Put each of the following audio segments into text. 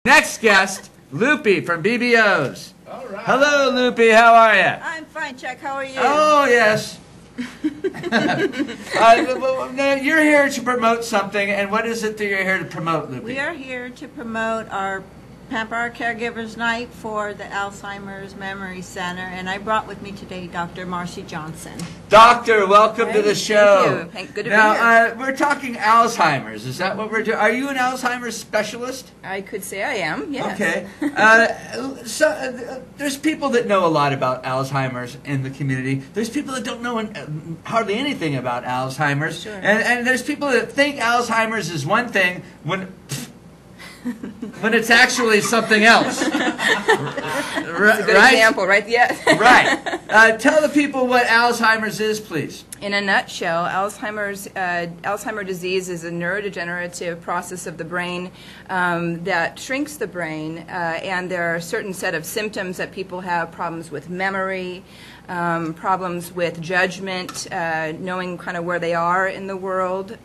Next guest, Lupe from BBOs. All right. Hello, Lupe. How are you? I'm fine, Chuck. How are you? Oh, yes. You're here to promote something, and what is it that you're here to promote, Lupe? We are here to promote our Pamper Our Caregivers Night for the Alzheimer's Memory Center, and I brought with me today Dr. Marcy Johnson. Doctor, welcome to the show. Thank you. Good to be here. We're talking Alzheimer's. Is that what we're doing? Are you an Alzheimer's specialist? I could say I am, yes. Okay. There's people that know a lot about Alzheimer's in the community. There's people that don't know hardly anything about Alzheimer's. Sure. And there's people that think Alzheimer's is one thing when it's actually something else. That's a good example, right? Yeah. Right. Tell the people what Alzheimer's is, please. In a nutshell, Alzheimer's disease is a neurodegenerative process of the brain that shrinks the brain, and there are a certain set of symptoms that people have: problems with memory, problems with judgment, knowing kind of where they are in the world.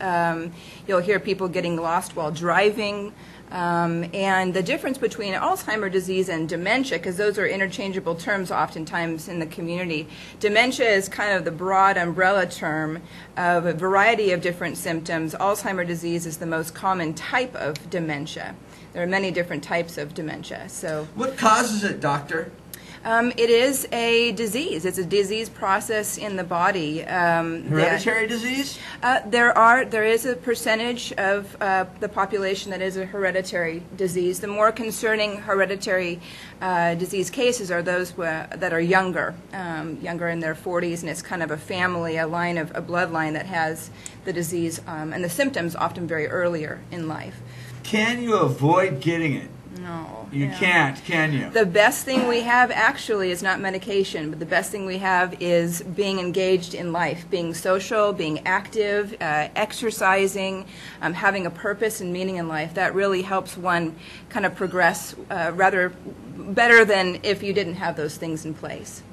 You'll hear people getting lost while driving. And the difference between Alzheimer's disease and dementia, because those are interchangeable terms oftentimes in the community, dementia is kind of the broad umbrella term of a variety of different symptoms. Alzheimer's disease is the most common type of dementia. There are many different types of dementia. So, what causes it, doctor? It is a disease. It's a disease process in the body. Hereditary disease? There is a percentage of the population that is a hereditary disease. The more concerning hereditary disease cases are those that are younger in their 40s, and it's kind of a family, a bloodline that has the disease, and the symptoms often very earlier in life. Can you avoid getting it? No. You can't, can you? The best thing we have actually is not medication, but the best thing we have is being engaged in life, being social, being active, exercising, having a purpose and meaning in life. That really helps one kind of progress rather better than if you didn't have those things in place.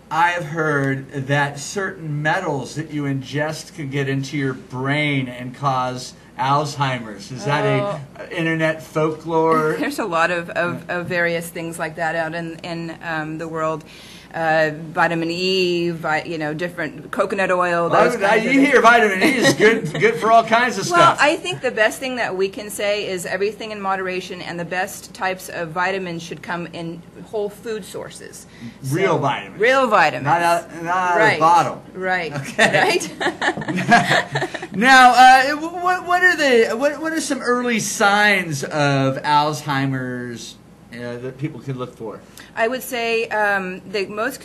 I've heard that certain metals that you ingest can get into your brain and cause Alzheimer's. Is that a internet folklore? There's a lot of various things like that out in the world. Vitamin E, different coconut oil. You hear vitamin E is good for all kinds of stuff. Well, I think the best thing that we can say is everything in moderation, and the best types of vitamins should come in whole food sources. Real vitamins. Real vitamins. Not out of a bottle. Right. Okay. Right. Now, what are some early signs of Alzheimer's that people could look for? I would say the most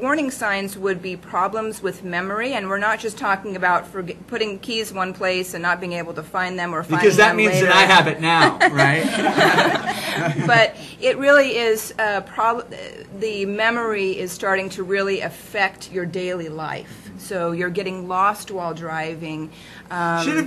warning signs would be problems with memory, and we're not just talking about putting keys one place and not being able to find them or finding them because that means later. that I have it now, right? But it really is the memory is starting to really affect your daily life. So you're getting lost while driving. Should a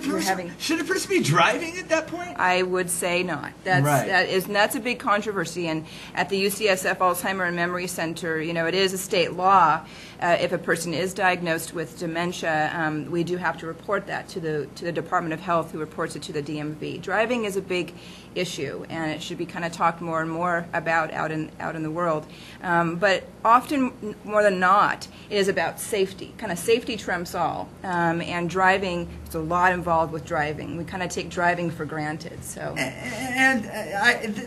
person be driving at that point? I would say not. That's a big controversy. And at the UCSF Alzheimer and Memory Center, it is a state law. If a person is diagnosed with dementia, we do have to report that to the Department of Health, who reports it to the DMV. Driving is a big issue, and it should be kind of talked more and more about out in the world. But often, more than not, it is about safety. Kind of safety trumps all. And driving, there's a lot involved with driving. We kind of take driving for granted. So.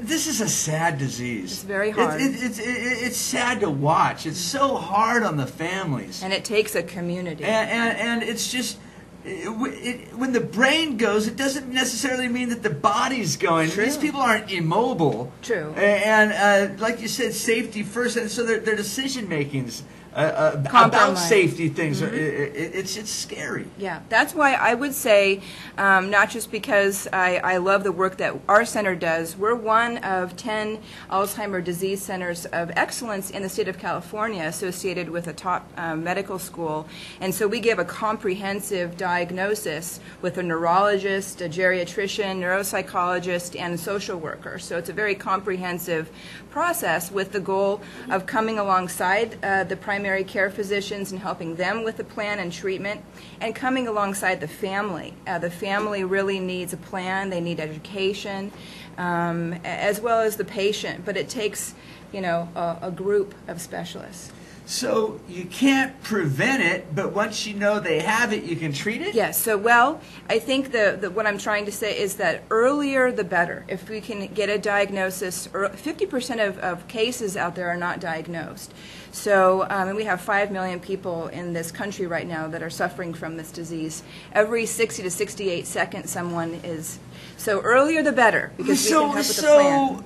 This is a sad disease. It's very hard. It's sad to watch. It's so hard on the families. And it takes a community. And it's just, when the brain goes, it doesn't necessarily mean that the body's going. True. These people aren't immobile. True. And like you said, safety first, and so their decision making's about safety things. It's scary. Yeah, that's why I would say, not just because I love the work that our center does, we're one of 10 Alzheimer's disease centers of excellence in the state of California associated with a top medical school. And so we give a comprehensive diagnosis with a neurologist, a geriatrician, neuropsychologist, and a social worker. So it's a very comprehensive process with the goal of coming alongside the primary primary care physicians and helping them with the plan and treatment, and coming alongside the family. The family really needs a plan. They need education, as well as the patient. But it takes, a group of specialists. So you can't prevent it, but once you know they have it, you can treat it? Yes. So, well, I think what I'm trying to say is that earlier the better. If we can get a diagnosis, 50% of cases out there are not diagnosed. So, and we have 5 million people in this country right now that are suffering from this disease. Every 60 to 68 seconds someone is. So earlier the better, because we can help with the plan.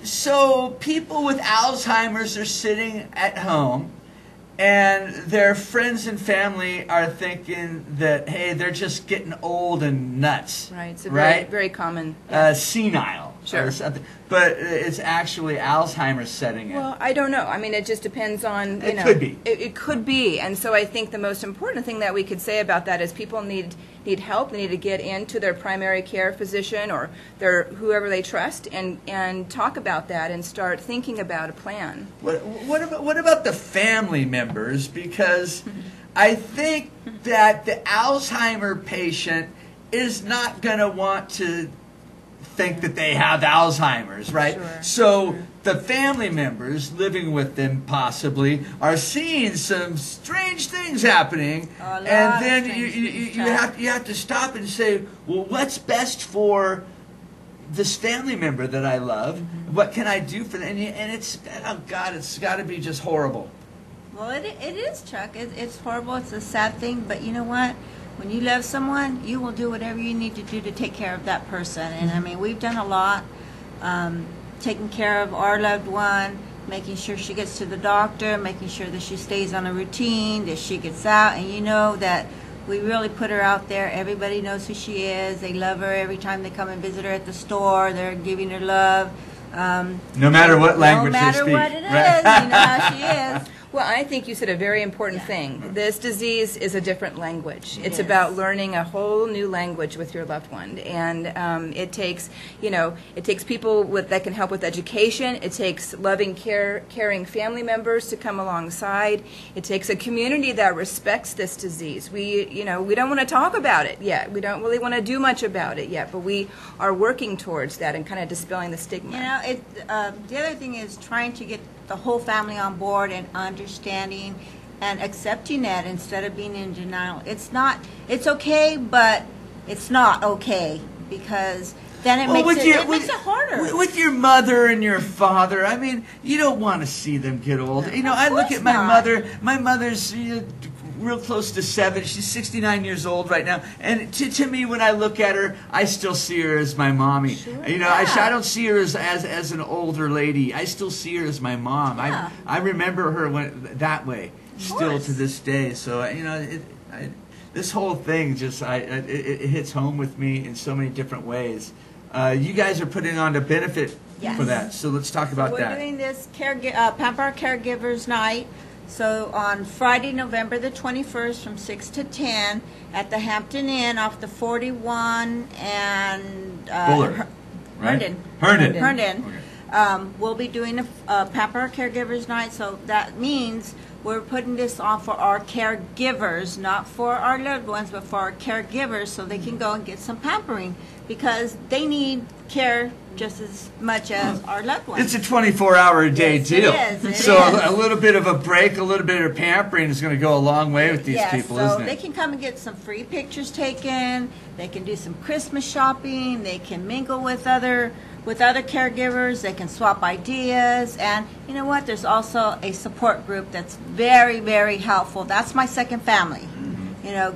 So people with Alzheimer's are sitting at home, and their friends and family are thinking that, hey, they're just getting old and nuts. Right. It's a right? very, very common. Senile. Sure. Or something. But it's actually Alzheimer's setting in. Well, I don't know. I mean, it just depends on, It could be. It could be. And so I think the most important thing that we could say about that is people need help. They need to get into their primary care physician or their whoever they trust and talk about that and start thinking about a plan. What about the family members? Because I think that the Alzheimer patient is not going to want to think that they have Alzheimer's, right? Sure. So the family members living with them possibly are seeing some strange things happening, and then you have to stop and say, well, what's best for this family member that I love? What can I do for them? And it's, oh God, it's got to be just horrible. Well, it is, Chuck. It's horrible. It's a sad thing, but you know what? When you love someone, you will do whatever you need to do to take care of that person. And I mean, we've done a lot, taking care of our loved one, making sure she gets to the doctor, making sure that she stays on a routine, that she gets out. And you know that we really put her out there. Everybody knows who she is. They love her every time they come and visit her at the store. They're giving her love. No matter what language they speak. No matter what it is, you know how she is. Well, I think you said a very important thing. This disease is a different language. It's Yes. about learning a whole new language with your loved one, and it takes, it takes people that can help with education. It takes loving, caring family members to come alongside. It takes a community that respects this disease. We don't want to talk about it yet. We don't really want to do much about it yet, but we are working towards that and kind of dispelling the stigma. The other thing is trying to get the whole family on board and understanding and accepting it instead of being in denial. It's okay, but it's not okay, because then it makes it harder. With your mother and your father, I mean, you don't want to see them get old. I look at my mother. My mother's real close to 7. She's 69 years old right now. And to me, when I look at her, I still see her as my mommy. Sure, I don't see her as an older lady. I still see her as my mom. Yeah. I remember her that way still to this day. So, this whole thing just, it hits home with me in so many different ways. You guys are putting on a benefit for that. So let's talk about that. We're doing this Pamper Our Caregivers Night. So on Friday, November the 21st from 6 to 10 at the Hampton Inn off the 41 and Bullard, right? Herndon. Okay. We'll be doing a Pamper Our Caregivers Night, so that means we're putting this on for our caregivers, not for our loved ones, but for our caregivers, so they can go and get some pampering, because they need care just as much as our loved ones. It's a 24-hour-a-day deal. It is. So a little bit of a break, a little bit of pampering is going to go a long way with these people, so isn't it? they can come and get some free pictures taken. They can do some Christmas shopping. They can mingle with other caregivers. They can swap ideas. And you know what? There's also a support group that's very, very helpful. That's my second family.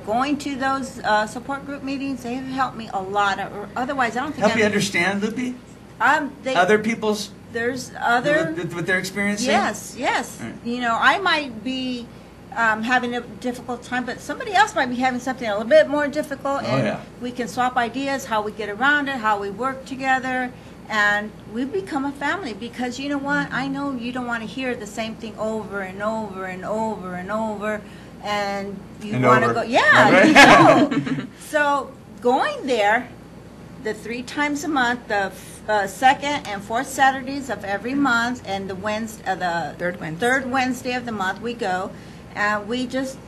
Going to those support group meetings, they have helped me a lot. Otherwise, I don't think Help you understand, Lupe? Other people's... There's other... What they're experiencing? Yes. Right. I might be having a difficult time, but somebody else might be having something a little bit more difficult, and we can swap ideas, how we get around it, how we work together, and we become a family, because you know what? I know you don't want to hear the same thing over and over and over and over, and you want to go... Yeah, you know. So going there, the 3 times a month, the second and fourth Saturdays of every month, and the third Wednesday of the month we go, and we just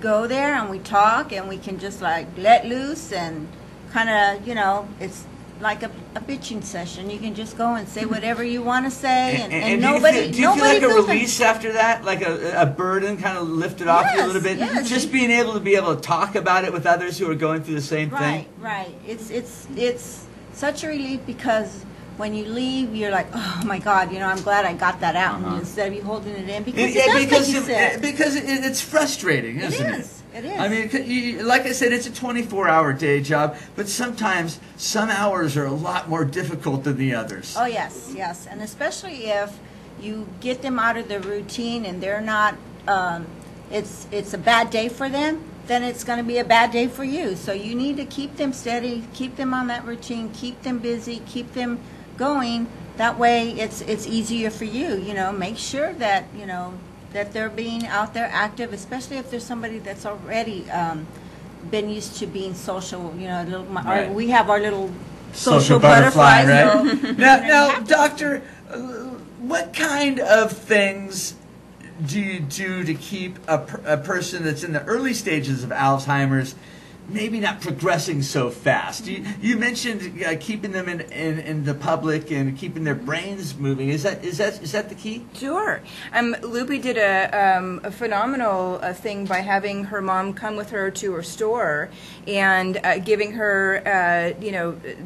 go there and we talk, and we can just like let loose and kind of, you know, it's like a bitching session. You can just go and say whatever you want to say, and nobody. Do you feel like a release after that, like a burden kind of lifted off you a little bit? Yes. Just being able to talk about it with others who are going through the same thing. Right. It's such a relief, because when you leave, you're like, oh my God, you know, I'm glad I got that out, and instead of you holding it in, because it does make you sick. Because it's frustrating, isn't it? It is. I mean, like I said, it's a 24-hour day job, but sometimes some hours are a lot more difficult than the others. Oh, yes. And especially if you get them out of their routine and they're not, it's a bad day for them, then it's going to be a bad day for you. So you need to keep them steady, keep them on that routine, keep them busy, keep them going. That way it's easier for you, you know. Make sure that, you know, that they're being out there active, especially if there's somebody that's already been used to being social. You know, we have our little social butterfly. Right? So, now, doctor, what kind of things do you do to keep a person that's in the early stages of Alzheimer's maybe not progressing so fast? You mentioned keeping them in the public and keeping their brains moving. Is that the key? Sure. Lupe did a phenomenal thing by having her mom come with her to her store and giving her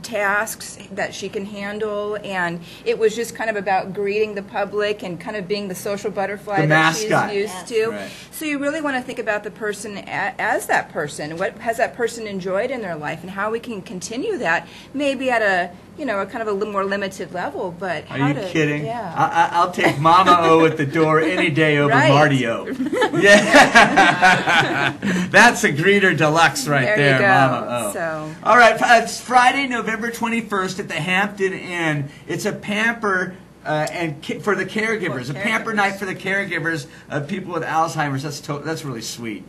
tasks that she can handle, and it was just kind of about greeting the public and kind of being the social butterfly that she's used to. Right. So you really want to think about the person as that person. What has that person enjoyed in their life, and how we can continue that, maybe at a kind of a little more limited level. But are you kidding? Yeah. I'll take Mama O at the door any day over Marty O. Yeah, that's a greeter deluxe right there, Mama O. So. All right, it's Friday, November 21st at the Hampton Inn. It's a pamper. For the caregivers, a pamper night for the caregivers of people with Alzheimer's. That's really sweet.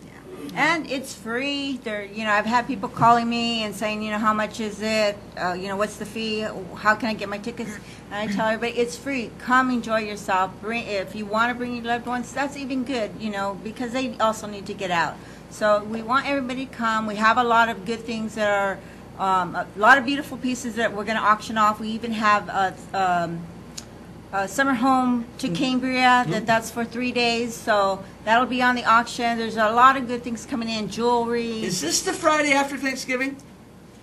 And it's free. I've had people calling me and saying, how much is it? What's the fee? How can I get my tickets? And I tell everybody, it's free. Come enjoy yourself. If you want to bring your loved ones, that's even good, because they also need to get out. So we want everybody to come. We have a lot of good things that are, a lot of beautiful pieces that we're going to auction off. We even have summer home to Cambria, that's for 3 days, so that'll be on the auction. There's a lot of good things coming in, jewelry. Is this the Friday after Thanksgiving?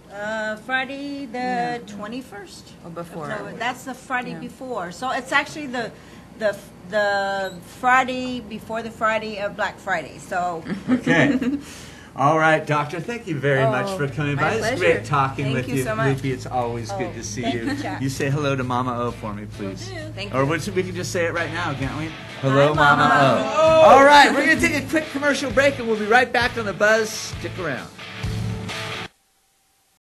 Friday the 21st. Or before. So that's the Friday before. So it's actually the Friday before the Friday of Black Friday. So okay. All right, Doctor, thank you very much for coming by. It's great talking with you. So much. Lupe, it's always good to see you. Chuck. You say hello to Mama O for me, please. Thank you. Or we can just say it right now, can't we? Hello, Hi, Mama O. All right, we're going to take a quick commercial break, and we'll be right back on The Buzz. Stick around.